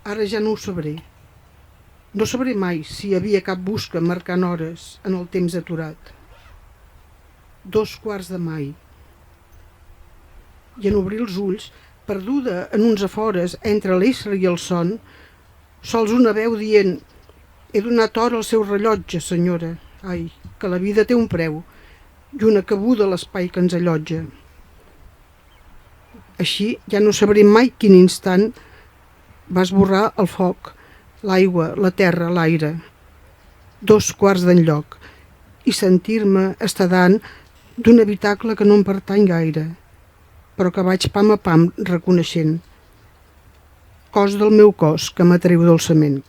Ara ja no ho sabré. No sabré mai si hi havia cap busca marcant hores en el temps aturat. 2 quarts de mai. I en obrir els ulls, perduda en uns afores entre l'ésser i el son, sols una veu dient: «He donat hora al seu rellotge, senyora. Ai, que la vida té un preu i una cabuda a l'espai que ens allotja». Així ja no sabré mai quin instant va esborrar el foc, l'aigua, la terra, l'aire. 2 quarts d'enlloc, i sentir-me estadant d'un habitacle que no em pertany gaire, però que vaig pam a pam reconeixent. Cos del meu cos que m'atreu dolçament.